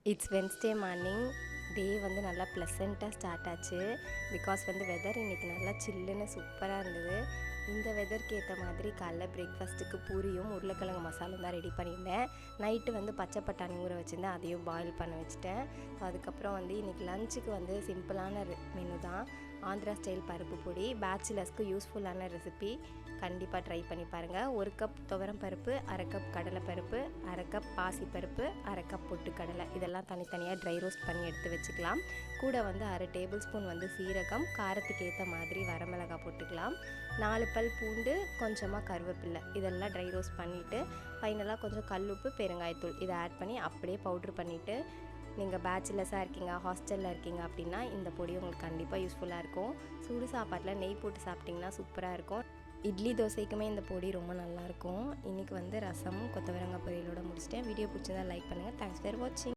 It's Wednesday morning. டே வந்து நல்லா ப்ளசண்ட்டாக start ஆச்சு. பிகாஸ் வந்து வெதர் இன்றைக்கி நல்லா சில்லுன்னு சூப்பராக இருந்தது. இந்த வெதருக்கு ஏற்ற மாதிரி காலைல பிரேக்ஃபாஸ்ட்டுக்கு பூரியும் உருளைக்கிழங்கு மசாலும் தான் ரெடி பண்ணியிருந்தேன். நைட்டு வந்து பச்சை பட்டாணி ஊற வச்சுருந்தேன், அதையும் பாயில் பண்ண வச்சுட்டேன். அதுக்கப்புறம் வந்து இன்றைக்கி லஞ்சுக்கு வந்து சிம்பிளான மெனு தான். ஆந்திரா ஸ்டைல் பருப்பு பொடி. பேச்சுலர்ஸ்க்கு யூஸ்ஃபுல்லான ரெசிபி, கண்டிப்பாக ட்ரை பண்ணி பாருங்கள். 1 கப் துவரம் பருப்பு, 1/2 கப் கடலைப்பருப்பு, 1/2 கப் பாசிப்பருப்பு, 1/2 கப் பொட்டுக்கடலை, இதெல்லாம் தனித்தனியாக ட்ரை ரோஸ்ட் பண்ணி எடுத்து வச்சுக்கலாம். கூட வந்து 1/2 டேபிள் ஸ்பூன் வந்து சீரகம், காரத்துக்கு ஏற்ற மாதிரி வரமிளகாய் போட்டுக்கலாம். 4 பல் பூண்டு, கொஞ்சமாக கருவேப்பில்லை, இதெல்லாம் ட்ரை ரோஸ்ட் பண்ணிவிட்டு ஃபைனலாக கொஞ்சம் கல்லுப்பு, பெருங்காயத்தூள் இதை ஆட் பண்ணி அப்படியே பவுட்ரு பண்ணிவிட்டு, நீங்கள் பேச்சுலர்ஸாக இருக்கீங்க, ஹாஸ்டலில் இருக்கீங்க அப்படின்னா இந்த பொடி உங்களுக்கு கண்டிப்பாக யூஸ்ஃபுல்லாக இருக்கும். சுடு சாப்பாட்டில் நெய் போட்டு சாப்பிட்டிங்கன்னா சூப்பராக இருக்கும். இட்லி தோசைக்குமே இந்த பொடி ரொம்ப நல்லாயிருக்கும். இன்றைக்கி வந்து ரசமும் கொத்தவரங்காய் பொரியலோடு முடிச்சிட்டேன். வீடியோ பிடிச்சதா லைக் பண்ணுங்கள். தேங்க்ஸ் ஃபார் வாட்சிங்.